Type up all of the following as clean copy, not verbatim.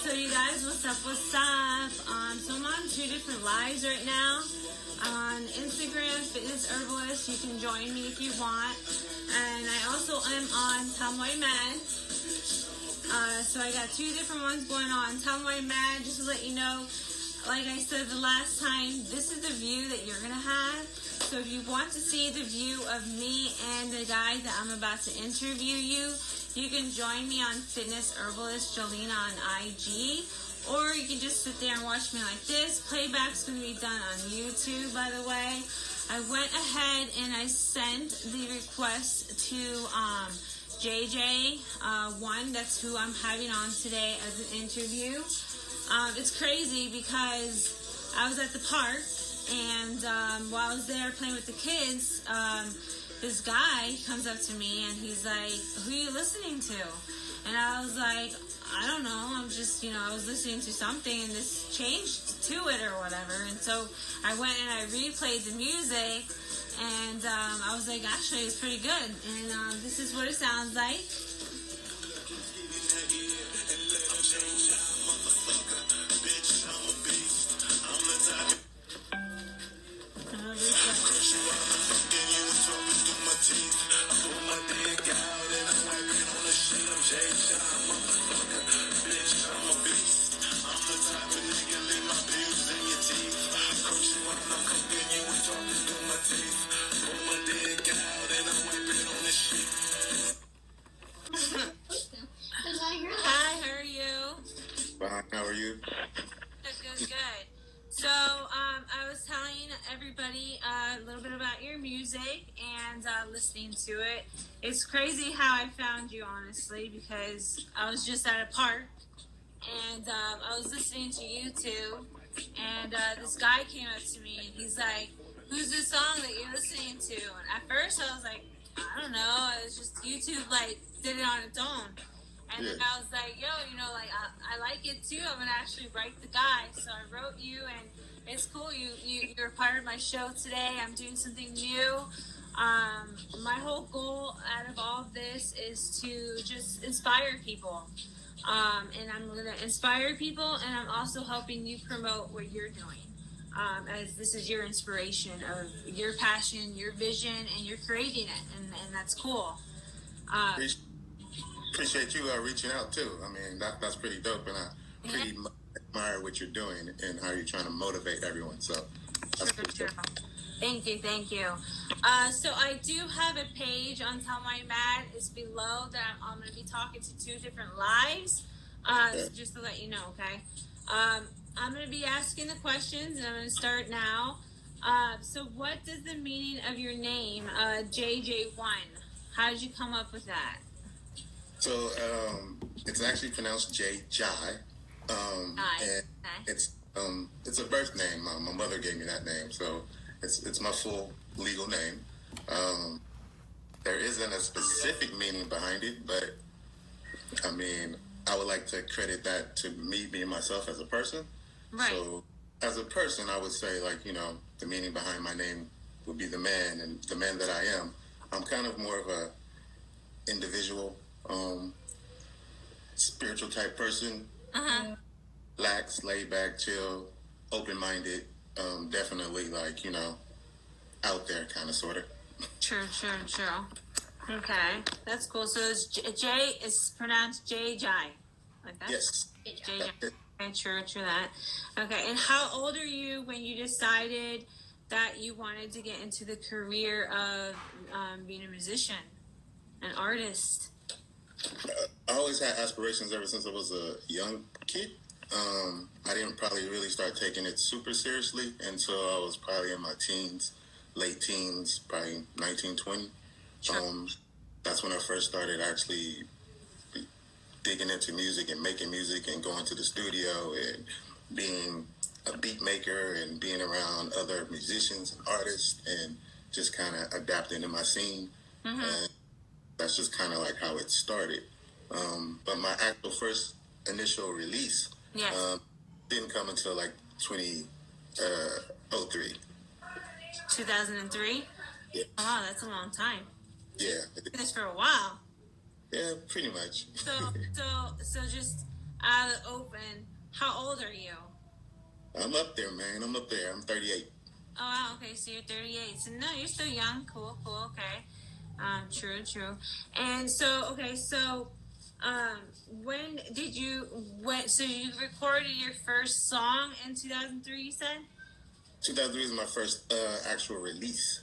So you guys, what's up? So I'm on 2 different lives right now. On Instagram, Fitness Herbalist, you can join me if you want. And I also am on Tell Me Why You're Mad. So I got 2 different ones going on. Tell Me Why You're Mad, just to let you know, like I said the last time, this is the view that you're going to have. So if you want to see the view of me and the guy that I'm about to interview you can join me on Fitness Herbalist Jailna on IG, or you can just sit there and watch me like this. Playback's going to be done on YouTube, by the way. I went ahead and I sent the request to JJ1, that's who I'm having on today as an interview. It's crazy because I was at the park, and while I was there playing with the kids, this guy comes up to me and he's like, "Who are you listening to?" And I was like, "I don't know. I'm just, I was listening to something and this changed to it or whatever." And so I went and I replayed the music, and I was like, actually, it's pretty good. And this is what it sounds like. Hi, how are you? Fine, how are you? Good. So, I was telling everybody a little bit about your music and listening to it. It's crazy how I found you, honestly, because I was just at a park and I was listening to YouTube, and this guy came up to me and he's like, "Who's this song that you're listening to?" And at first I was like, I don't know, it was just YouTube did it on its own. And then I was like, yo, I like it too. I'm going to actually write the guy. So I wrote you, and it's cool. You're a part of my show today. I'm doing something new. My whole goal out of all of this is to just inspire people. And I'm going to inspire people, and I'm also helping you promote what you're doing. As this is your inspiration of your passion, your vision, and you're creating it. And that's cool. Appreciate you reaching out too. I mean, that's pretty dope, and I pretty admire what you're doing and how you're trying to motivate everyone. So that's sure. Thank you. So I do have a page on Tell Me Why You're Mad. It's below that I'm going to be talking to 2 different lives. So just to let you know, okay? I'm going to be asking the questions, and I'm going to start now. So what does the meaning of your name, JJ1? How did you come up with that? So it's actually pronounced Jai. And it's a birth name. My mother gave me that name, so it's my full legal name. There isn't a specific meaning behind it, but I mean, I would like to credit that to me being myself as a person. Right. So as a person, I would say, the meaning behind my name would be the man, and the man that I am. I'm kind of more of a individual, spiritual type person. Relax, laid back, chill, open-minded, definitely out there kind of, sort of. Sure. Okay, that's cool. So J is pronounced J-Jai, like that? Yes. J-Jai. Okay, true that. Okay, and how old are you when you decided that you wanted to get into the career of being a musician, an artist? I always had aspirations ever since I was a young kid. I didn't probably really start taking it super seriously until I was probably in my teens, late teens, probably 19, 20. Sure. That's when I first started actually digging into music and making music and going to the studio and being a beat maker and being around other musicians and artists and just kind of adapting to my scene. Mm-hmm. And that's just kind of like how it started. But my actual first initial release didn't come until like 2003. 2003? Yeah. Oh, wow, that's a long time. Yeah. Did this for a while. Yeah, pretty much. So just out of the open, how old are you? I'm up there, man. I'm up there. I'm 38. Oh, wow. Okay, so you're 38. So, no, you're still young. Cool, okay. True. And so, okay, so when did you, so you recorded your first song in 2003, you said? 2003 is my first actual release.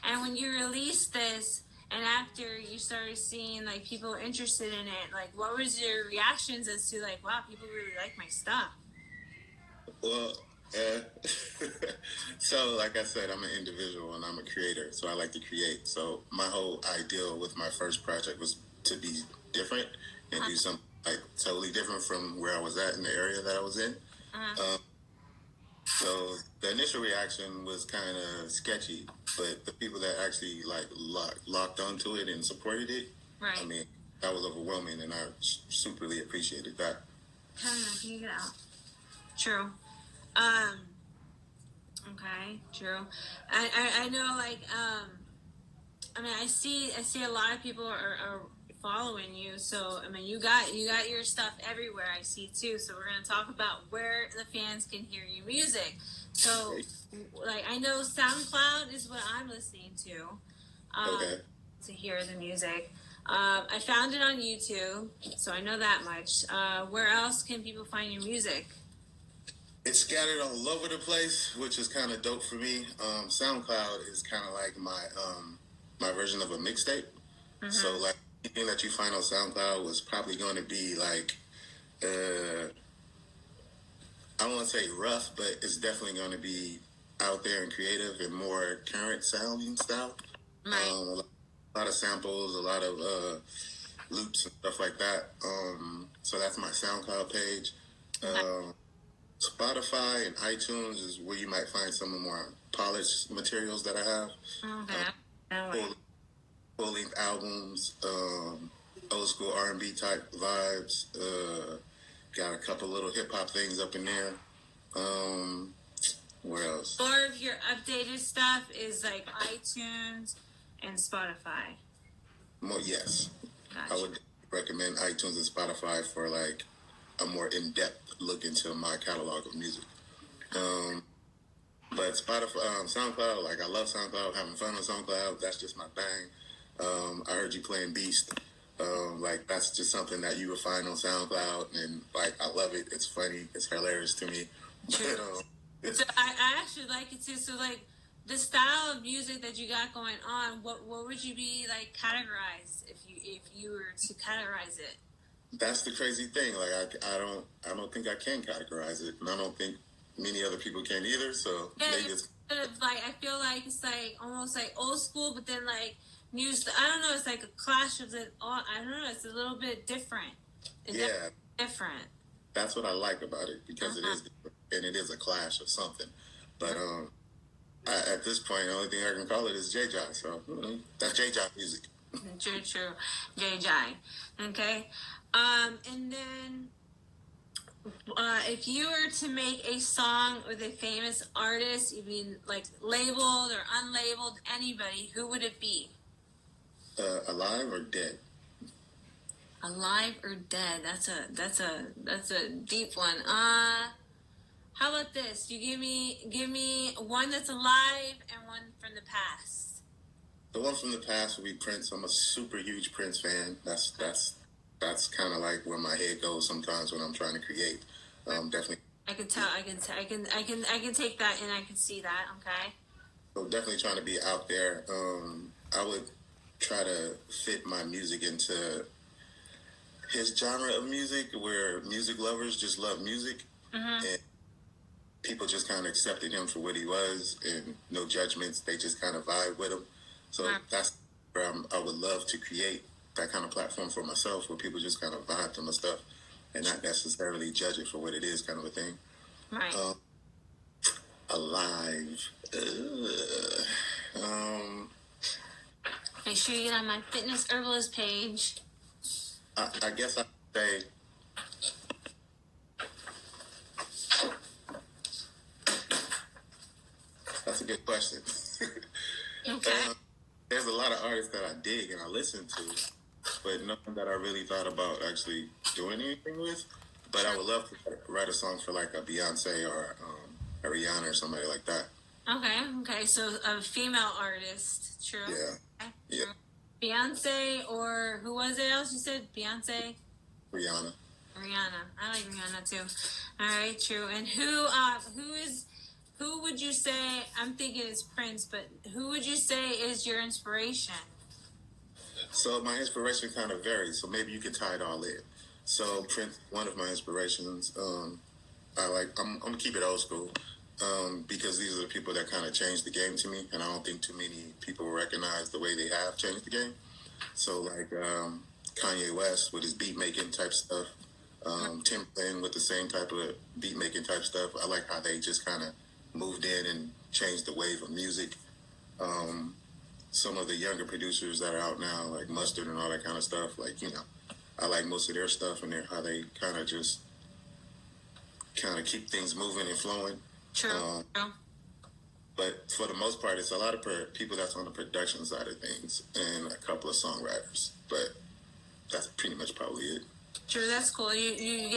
And when you released this, and after you started seeing, like, people interested in it, like, what was your reactions as to, like, wow, people really like my stuff? Well, so like I said, I'm an individual and I'm a creator, so I like to create. So my whole ideal with my first project was to be different and do something like totally different from where I was at in the area that I was in. So the initial reaction was kind of sketchy, but the people that actually like locked onto it and supported it, right. I mean, that was overwhelming, and I superly appreciated that. Can you get out? True. Okay, true. I know, like, I mean, I see a lot of people are following you, so I mean, you got your stuff everywhere, I see too. So we're gonna talk about where the fans can hear your music. So, like, I know SoundCloud is what I'm listening to. To hear the music. I found it on YouTube, so I know that much. Where else can people find your music? It's scattered all over the place, which is kind of dope for me. SoundCloud is kind of like my version of a mixtape. Mm-hmm. So, like, anything that you find on SoundCloud was probably going to be like, I don't want to say rough, but it's definitely going to be out there and creative and more current sounding style. Right. A lot of samples, a lot of loops and stuff like that. So that's my SoundCloud page. Spotify and iTunes is where you might find some of the more polished materials that I have. Okay. Full-length albums, old school R&B type vibes. Got a couple little hip-hop things up in there. Where else? More of your updated stuff is like iTunes and Spotify. Yes. Gotcha. I would recommend iTunes and Spotify for like a more in-depth look into my catalog of music. But Spotify, SoundCloud, like I love SoundCloud, having fun on SoundCloud, that's just my thing. I heard you playing Beast. Like that's just something that you would find on SoundCloud, and like I love it. It's funny, it's hilarious to me. But, so I actually like it too. So like the style of music that you got going on, what would you be like categorized if you were to categorize it? That's the crazy thing. Like I don't think I can categorize it, and I don't think many other people can either. So maybe it's like I feel like it's like almost like old school, but then like new. I don't know. It's like a clash of it. I don't know. It's a little bit different. Different. That's what I like about it because it is different, and it is a clash of something. But at this point, the only thing I can call it is J-Jai. So that's J-Jai music. True. J-Jai. Okay. And then, if you were to make a song with a famous artist, you mean like labeled or unlabeled, anybody, who would it be? Alive or dead? Alive or dead? That's a deep one. How about this? You give me one that's alive and one from the past. The one from the past would be Prince. I'm a super huge Prince fan. That's kind of like where my head goes sometimes when I'm trying to create. Definitely I can tell. I can take that and I can see that. Okay. So definitely trying to be out there. I would try to fit my music into his genre of music, where music lovers just love music, and people just kind of accepted him for what he was, and no judgments. They just kind of vibe with him. So that's where I would love to create that kind of platform for myself, where people just kind of vibe to my stuff and not necessarily judge it for what it is, kind of a thing. Right. Alive. Make sure you get on my fitness herbalist page. I guess I'd say that's a good question. Okay. There's a lot of artists that I dig and I listen to, but nothing that I really thought about actually doing anything with. But I would love to write a song for like a Beyonce or a Rihanna or somebody like that. Okay. So a female artist, true. Yeah. Okay. Yeah. True. Beyonce, or who was it else you said? Beyonce? Rihanna. I like Rihanna too. All right, true. And who would you say, I'm thinking it's Prince, but who would you say is your inspiration? So my inspiration kind of varies, so maybe you can tie it all in. So Prince, one of my inspirations, I'm gonna keep it old school, because these are the people that kind of changed the game to me, and I don't think too many people recognize the way they have changed the game. So like Kanye West with his beat making type stuff, Timbaland with the same type of beat making type stuff. I like how they just kind of moved in and changed the wave of music. Some of the younger producers that are out now, like Mustard and all that kind of stuff, like, I like most of their stuff and how they kind of just keep things moving and flowing. True. But for the most part, it's a lot of people that's on the production side of things and a couple of songwriters. But that's pretty much probably it. True, that's cool. You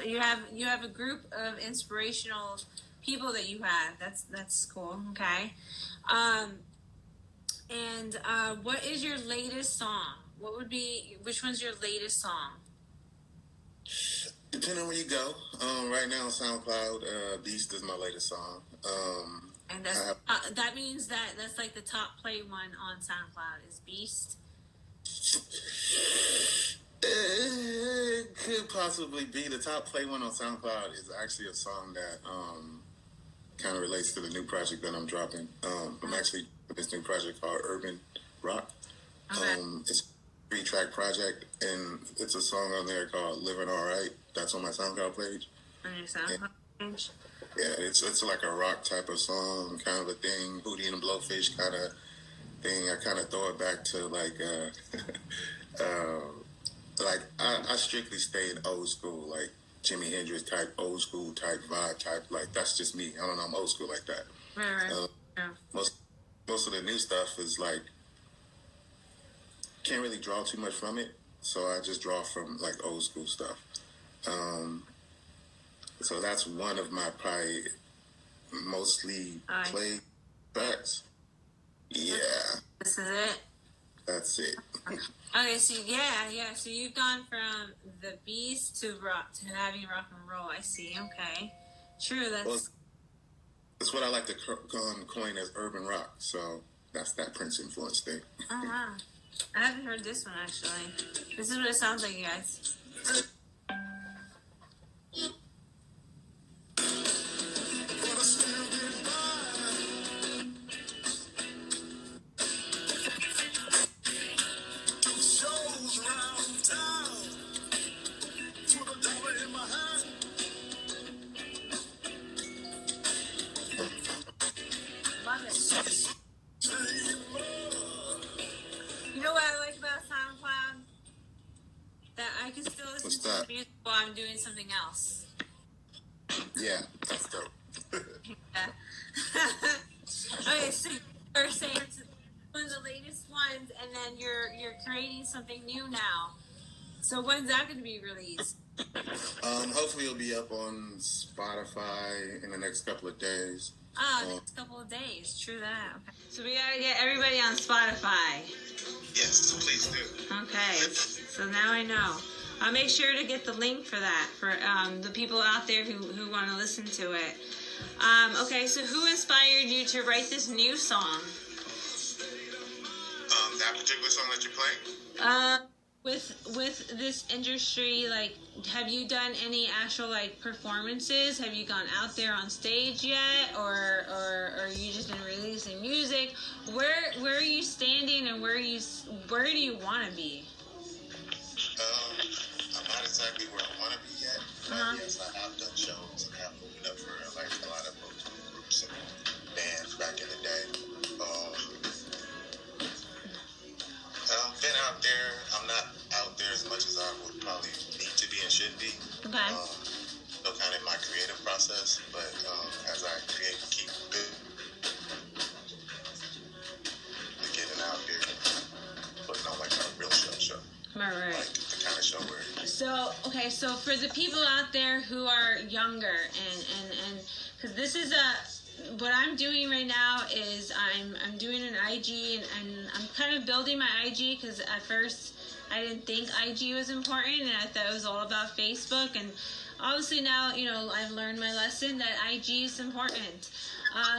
have a group of inspirational people that you have. That's cool. Okay. And what is your latest song? Which one's your latest song? Depending on where you go. Right now on SoundCloud, Beast is my latest song. And that means that's like the top play one on SoundCloud is Beast. It could possibly be the top play one on SoundCloud. Is actually a song that kind of relates to the new project that I'm dropping. I'm actually this new project called Urban Rock. Okay. It's a 3-track project, and it's a song on there called "Living Alright." That's on my SoundCloud page. On your SoundCloud page. Yeah, it's like a rock type of song, kind of a thing, Hootie and the Blowfish kind of thing. I kind of throw it back to like I strictly stayed old school, like Jimi Hendrix type, old school type vibe type. Like that's just me. I don't know, I'm old school like that. Right. Yeah. Most of the new stuff is like can't really draw too much from it, so I just draw from like old school stuff. So that's one of my probably mostly played tracks. Yeah. This is it? That's it. Okay, so yeah. So you've gone from the Beast to having rock and roll. I see. Okay. True, that's what I like to coin as urban rock. So that's that Prince influence thing. Oh, wow. I haven't heard this one, actually. This is what it sounds like, you guys. You know what I like about SoundCloud? That I can still listen to music while I'm doing something else. Yeah, that's dope. Yeah. Okay, so you're saying it's one of the latest ones, and then you're creating something new now. So when's that going to be released? Hopefully it'll be up on Spotify in the next couple of days. Next couple of days. True that. Okay. So we gotta get everybody on Spotify. Yes, please do. Okay. So now I know. I'll make sure to get the link for that for the people out there who want to listen to it. Okay, so who inspired you to write this new song? That particular song that you're playing? With this industry, like, have you done any actual like performances? Have you gone out there on stage yet, or you just been releasing music? Where are you standing, and where do you want to be? I'm not exactly where I want to be yet. Yes, I have done shows and have opened up for like a lot of groups and bands back in the day. Been out there. I'm not out there as much as I would probably need to be and should be. Okay. Still kind of in my creative process, but as I create, keep getting out there, putting on like a real show. Right. Like the kind of show where. So for the people out there who are younger and because this is what I'm doing right now is I'm doing an IG and I'm kind of building my IG because at first I didn't think IG was important and I thought it was all about Facebook, and obviously now I've learned my lesson that IG is important.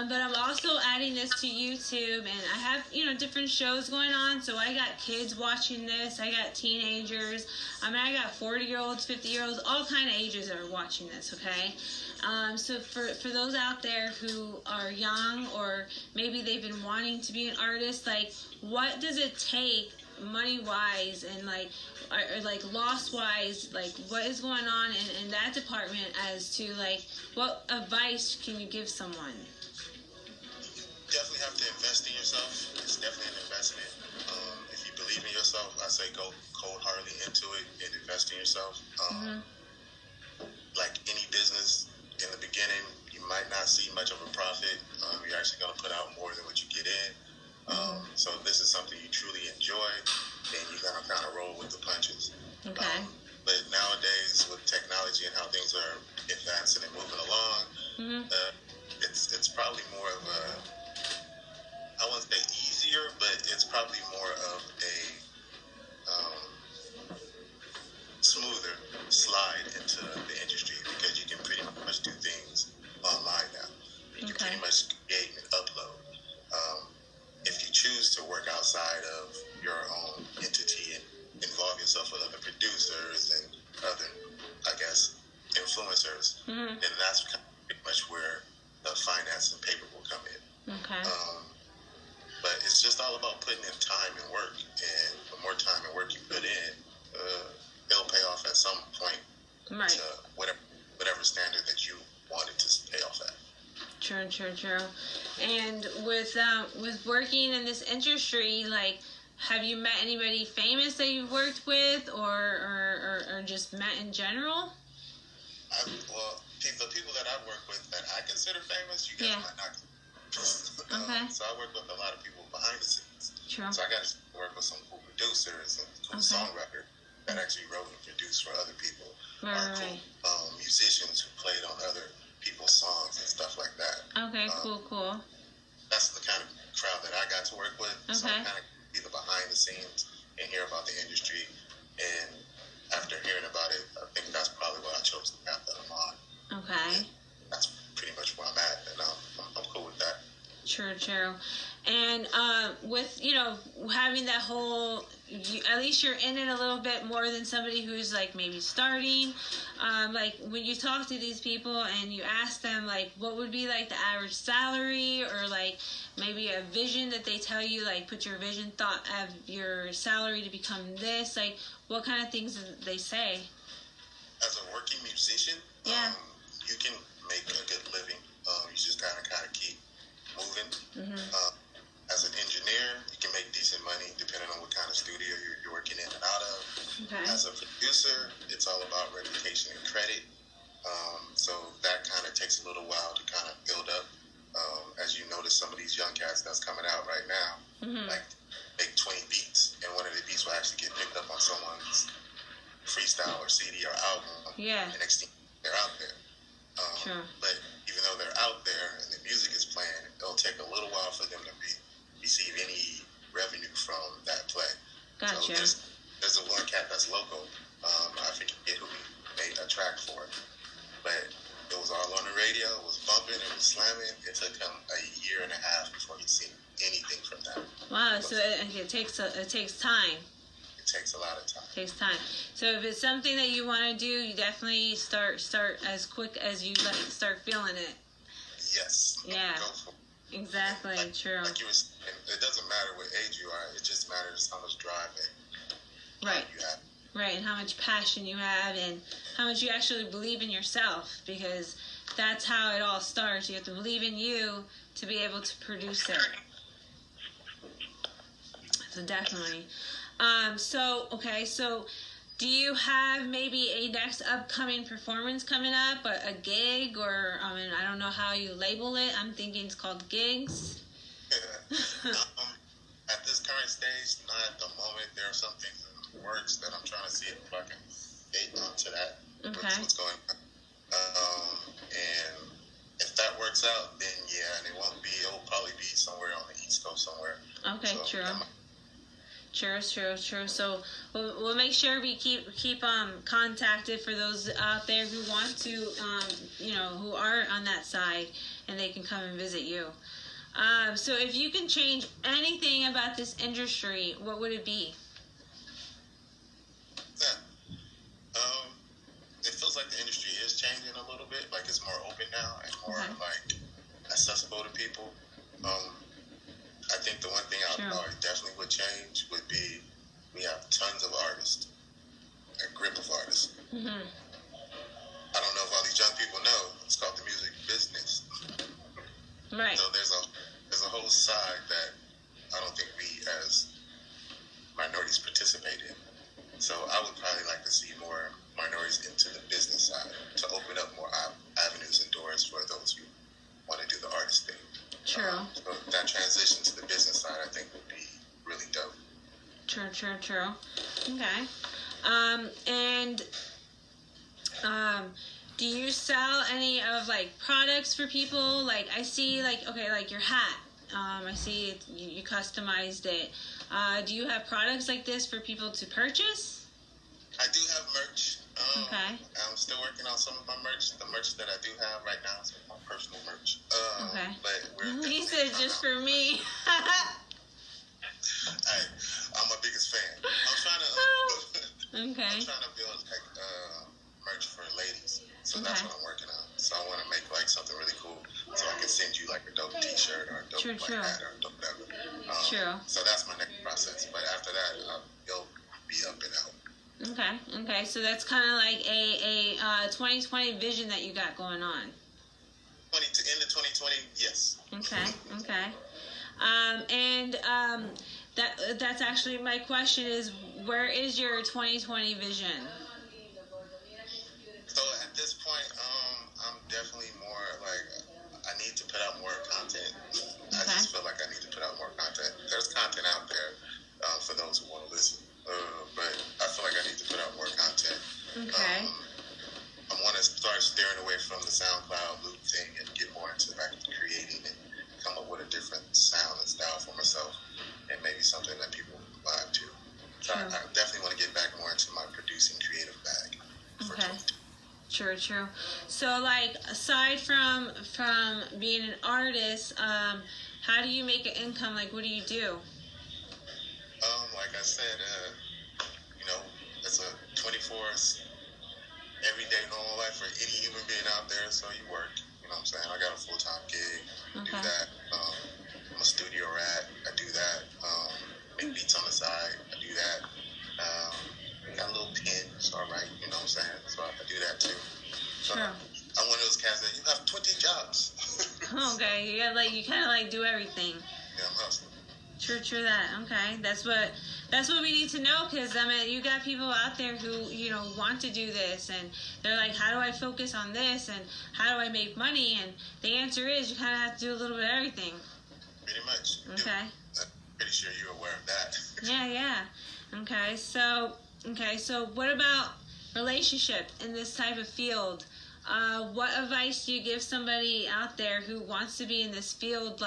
But I'm also adding this to YouTube, and I have different shows going on. So I got kids watching this. I got teenagers. I got 40-year-olds, 50-year-olds, all kind of ages that are watching this. Okay. So for those out there who are young, or maybe they've been wanting to be an artist, like, what does it take money-wise and or loss-wise, like what is going on in that department as to like what advice can you give someone? Definitely have to invest in yourself. It's definitely an investment. If you believe in yourself, I say go cold-heartedly into it and invest in yourself. Like any business, in the beginning, you might not see much of a profit. You're actually going to put out more than what you get in. So if this is something you truly enjoy, then you're going to kind of roll with the punches. Okay. But nowadays, with technology and how things are advancing and moving along, it's probably more of a, I wouldn't say easier, but it's probably more of a smoother slide into the industry because you can pretty much do things online now. You can pretty much create and upload. If you choose to work outside of your own entity and involve yourself with other producers and other, I guess, influencers, then that's pretty much where the finance and paper will come in. Okay. But it's just all about putting in time and work, and the more time and work you put in, it'll pay off at some point to whatever standard that you wanted to pay off at. True. And with working in this industry, like, have you met anybody famous that you've worked with, or just met in general? The people that I work with that I consider famous, you guys might not. Okay. So I work with a lot of people behind the scenes. True. So I got to work with some cool producers and cool songwriters that actually wrote and produced for other people. Right. Cool musicians who played on other people's songs and stuff like that. Okay, cool. That's the kind of crowd that I got to work with. Okay. So I kind of be the behind the scenes and hear about the industry. And after hearing about it, I think that's probably why I chose the path that I'm on. Okay. And that's pretty much where I'm at, and I'm cool with that. True. And with having that whole, at least you're in it a little bit more than somebody who's like maybe starting. Like when you talk to these people and you ask them like what would be like the average salary, or like maybe a vision that they tell you, like put your vision thought of your salary to become this, like what kind of things do they say? As a working musician, you can make a good living. You just kind of keep moving. As an engineer, you can make decent money depending on what kind of studio you're working in and out of. Okay. As a producer, it's all about reputation and credit. So that kind of takes a little while to kind of build up. As you notice, some of these young cats that's coming out right now, like make 20 beats, and one of the beats will actually get picked up on someone's freestyle or CD or album. Yeah. And next thing, they're out there. But even though they're out there and the music is playing, it'll take a little while for them to receive any revenue from that play. Gotcha. So there's a one cat that's local. I took him a year and a half before he'd seen anything from that. Wow, so it takes time. It takes a lot of time. It takes time. So if it's something that you want to do, you definitely start as quick as you start feeling it. Yes. Yeah. Go for it. Exactly. True. Like you were saying, it doesn't matter what age you are. It just matters how much drive and right. you have. Right, and how much passion you have and how much you actually believe in yourself, because that's how it all starts. You have to believe in you to be able to produce it. So definitely. So do you have maybe a next upcoming performance coming up, a gig, or I don't know how you label it. I'm thinking it's called gigs. At this current stage, not at the moment. There are some things in the works that I'm trying to see if I can date onto that. Okay. What's going on. And if that works out, then yeah, and it'll probably be somewhere on the East Coast somewhere. Okay, so, True. So we'll make sure we keep contacted for those out there who want to, who are on that side, and they can come and visit you. So if you can change anything about this industry, what would it be? Yeah. It feels like the industry is changing a little bit. Like it's more open now and more like accessible to people. I think the one thing I definitely would change would be we have tons of artists, a grip of artists. Mm-hmm. I don't know if all these young people know, it's called the music business. Right. So there's a whole side that I don't think we as minorities participate in. So I would probably like to see more minorities into the business side to open up more avenues and doors for those who want to do the artist thing. True. So that transition to the business side, I think, would be really dope. True. Okay. Do you sell any of products for people? Like I see, like your hat. I see you customized it. Do you have products like this for people to purchase? I do have merch. Okay. I'm still working on some of my merch. The merch that I do have right now is my personal merch. Okay. But he said just for me. Hey, I'm my biggest fan. I'm trying to. Okay. I'm trying to build merch for ladies. So that's what I'm working on. So I want to make something really cool, so I can send you a dope T-shirt or a dope hat or a dope whatever. True. So that's my next process. But after that, it'll be up and out. Okay. So that's kind of like a 2020 vision that you got going on. Into 2020, yes. Okay. That's actually my question is, where is your 2020 vision? So at this point, I'm definitely more I need to put out more content. I just feel like I need to put out more content. There's content out there for those who want to listen. But I feel like I need to put out more content. Okay. I want to start steering away from the SoundCloud loop thing and get more into creating and come up with a different sound and style for myself, and maybe something that people vibe to. So I definitely want to get back more into my producing creative bag. Okay. True. So aside from being an artist, how do you make an income? What do you do? Like I said, it's a 24 everyday normal life for any human being out there. So you work, you know what I'm saying? I got a full-time gig. I do that. I'm a studio rat. I do that. Make beats on the side. I do that. Got a little pen. It's all right. You know what I'm saying? So I do that too. So sure. I'm one of those cats that you have 20 jobs. Okay, you kind of do everything. Yeah, I'm hustling. True that. Okay, that's what we need to know, because you got people out there who want to do this, and they're like, how do I focus on this, and how do I make money? And the answer is you kind of have to do a little bit of everything. Pretty much. Okay. I'm pretty sure you're aware of that. Yeah. Okay, so what about relationship in this type of field? What advice do you give somebody out there who wants to be in this field,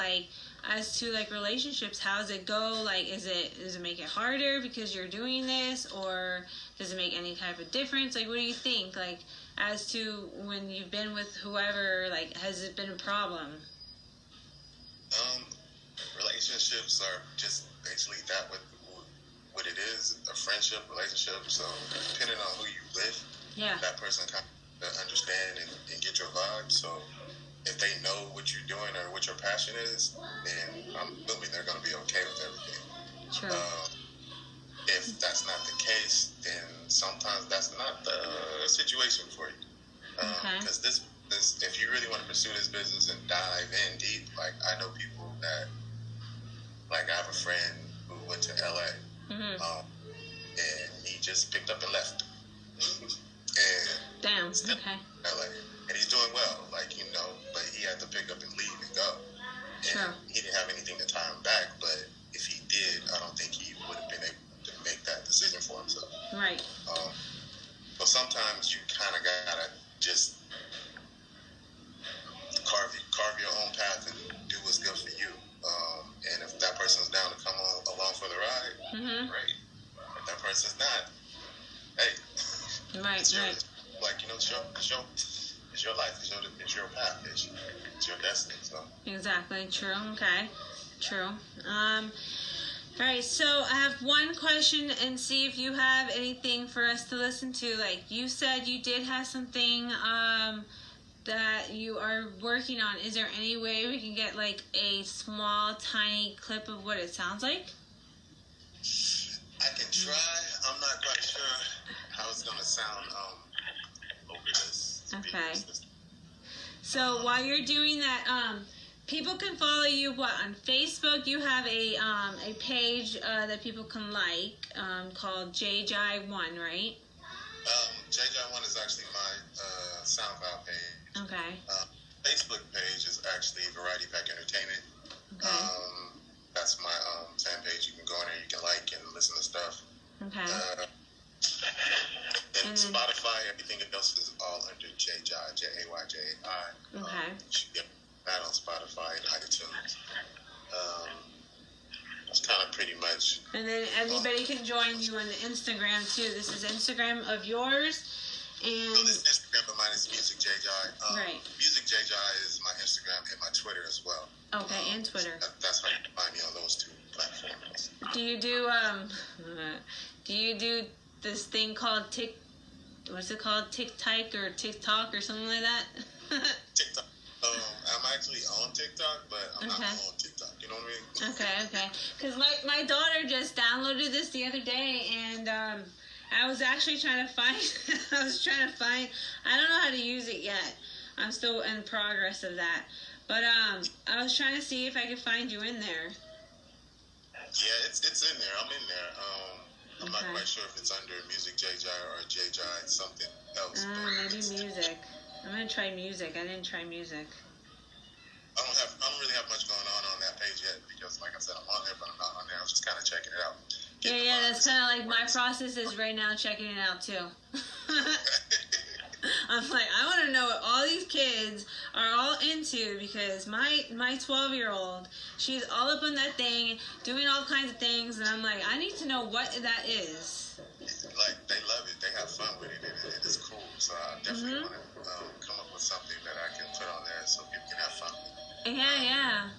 as to relationships? How does it go? Does it make it harder because you're doing this, or does it make any type of difference? What do you think? As to when you've been with whoever, has it been a problem? Um, relationships are just basically that what it is, a friendship, relationship. So depending on who you with, that person kind of understand and get your vibe. So if they know what you're doing or what your passion is, then I'm assuming they're going to be okay with everything. True. If that's not the case, then sometimes that's not the situation for you. Because this, if you really want to pursue this business and dive in deep, like I know people that, like I have a friend who went to LA, and he just picked up and left. And damn. Okay. LA, and he's doing well, like but he had to pick up and leave and go. And he didn't have anything to tie him back, but if he did, I don't think he would have been able to make that decision for himself. Right. But sometimes you kind of gotta just carve your own path and do what's good for you. And if that person's down to come along for the ride, great. If that person's not, hey, right, it's yours. Like it's your life, it's your path, it's your destiny. So exactly, true. Okay, true. All right, so I have one question and see if you have anything for us to listen to. Like you said, you did have something that you are working on. Is there any way we can get like a small, tiny clip of what it sounds like? I can try. I'm not quite sure how it's gonna sound over this. Okay. So while you're doing that, people can follow you. What, on Facebook? You have a page that people can like called JJ1, right? JJ1 is actually my SoundCloud page. Okay. Facebook page is actually Variety Pack Entertainment. Okay. That's my fan page. You can go in there, you can like and listen to stuff. Okay. And Spotify, everything else is all under JJai, JAYJAI. Okay. You should get that on Spotify and iTunes. That's kind of pretty much. And then everybody can join you on the Instagram too. This is Instagram of yours. And so this Instagram of mine is Music JJ. Right. Music JJ is my Instagram and my Twitter as well. Okay, and Twitter. That's how you can find me on those two platforms. Do you do this thing called what's it called? TikTok or TikTok or something like that? TikTok. I'm actually on TikTok, but I'm not on TikTok. You know what I mean? Okay. Because my daughter just downloaded this the other day, and I was actually trying to find. I don't know how to use it yet. I'm still in progress of that. But I was trying to see if I could find you in there. Yeah, it's in there. I'm in there. I'm not quite sure if it's under Music JJ or JJ something else. Maybe music. I'm gonna try music. I didn't try music. I don't really have much going on that page yet because, like I said, I'm on there, but I'm not on there. I was just kind of checking it out. Yeah, that's kind of like my process is right now, checking it out too. I'm like, I want to know what all these kids are all into because my 12-year-old, she's all up on that thing, doing all kinds of things, and I'm like, I need to know what that is. Like, they love it. They have fun with it, and it is cool. So I definitely want to come up with something that I can put on there so people can have fun with it. Yeah.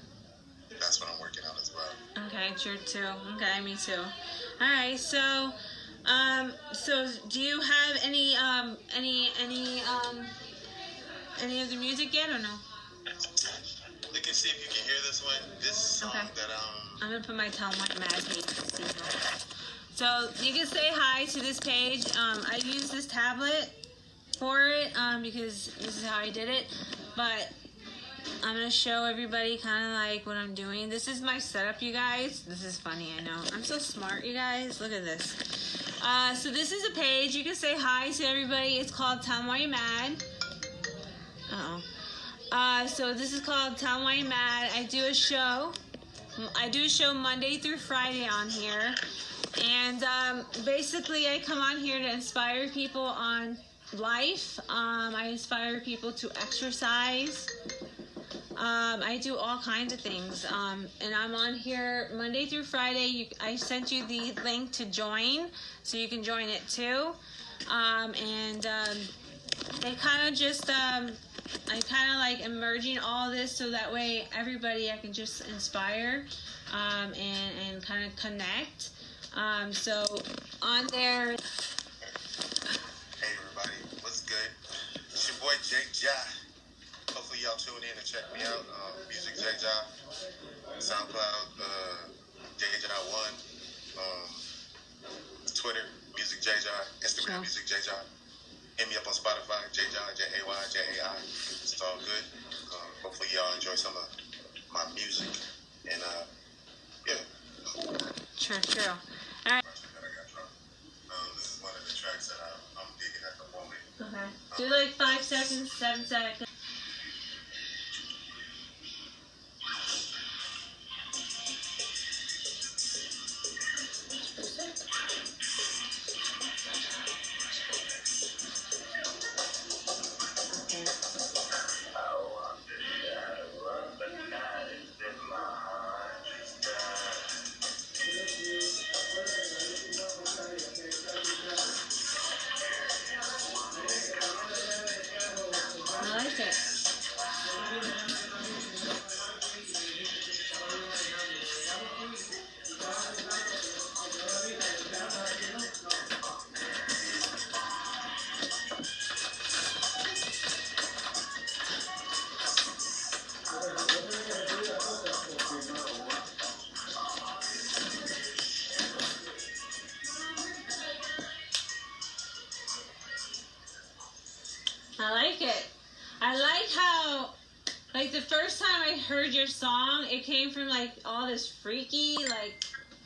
That's what I'm working on as well. Okay, sure too. Okay, me too. All right, so do you have any of the music yet or no? We can see if you can hear this one. This song that I'm gonna put my Tell My Mad page. So you can say hi to this page. I use this tablet for it because this is how I did it, but I'm going to show everybody kind of like what I'm doing. This is my setup, you guys. This is funny, I know. I'm so smart, you guys. Look at this. So this is a page. You can say hi to everybody. It's called Tell 'em Why You Mad. So this is called Tell 'em Why You Mad. I do a show Monday through Friday on here. And basically I come on here to inspire people on life. I inspire people to exercise. I do all kinds of things, and I'm on here Monday through Friday. I sent you the link to join, so you can join it too. They kind of just I kind of like emerging all this so that way everybody I can just inspire and kind of connect. So on there. Hey everybody, what's good? It's your boy Jake Jai. Hopefully y'all tune in and check me out. Music Jake Jai, SoundCloud, JJ1, Twitter, Music JJ, Instagram, Music JJ. Hit me up on Spotify, JJ, Jay, It's all good. Hopefully y'all enjoy some of my music. And yeah. True. All right. This is one of the tracks that I'm digging at the moment. Okay. Do like 5 seconds, 7 seconds. I like it. I like it. I like how, like, the first time I heard your song, it came from, like, all this freaky, like,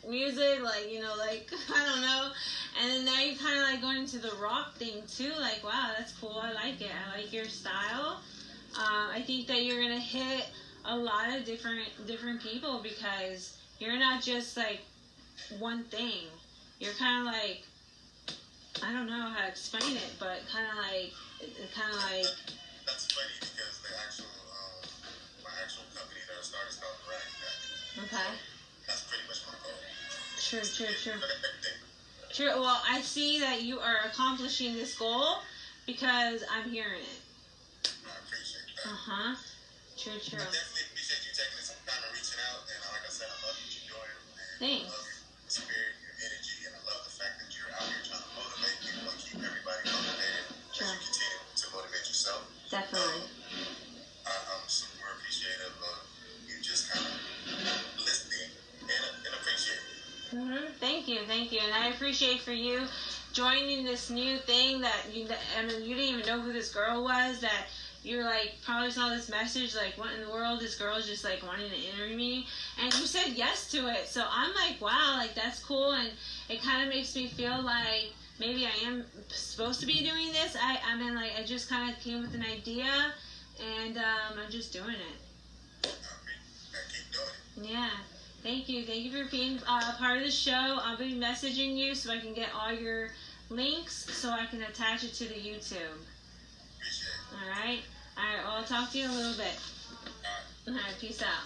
music, like, you know, like, I don't know. And then now you're kind of, like, going into the rock thing, too. Like, wow, that's cool. I like it. I like your style. I think that you're going to hit a lot of different people because you're not just, like, one thing. You're kind of, like, I don't know how to explain it, but kind of like. That's funny because my actual company that I started is called the Rag Pack. Okay. That's pretty much my goal. True. True. Well, I see that you are accomplishing this goal because I'm hearing it. I appreciate that. True. I definitely appreciate you taking some time and reaching out. And like I said, I love what you're doing. And Thanks. I love your spirit, your energy, and I love the fact that you're out here trying to motivate people and keep everybody motivated as you continue to motivate yourself. Definitely. I'm super appreciative of you just kind of listening and appreciating. Thank you, and I appreciate for you joining this new thing that you didn't even know who this girl was. That you're like probably saw this message like, what in the world? This girl is just like wanting to interview me, and you said yes to it. So I'm like, wow, like that's cool, and it kind of makes me feel like maybe I am supposed to be doing this. I mean, like, I just kind of came with an idea, and I'm just doing it. Keep doing it. Yeah. Thank you for being a part of the show. I'll be messaging you so I can get all your links so I can attach it to the YouTube. Appreciate it. All right. Well, I'll talk to you in a little bit. All right. Peace out.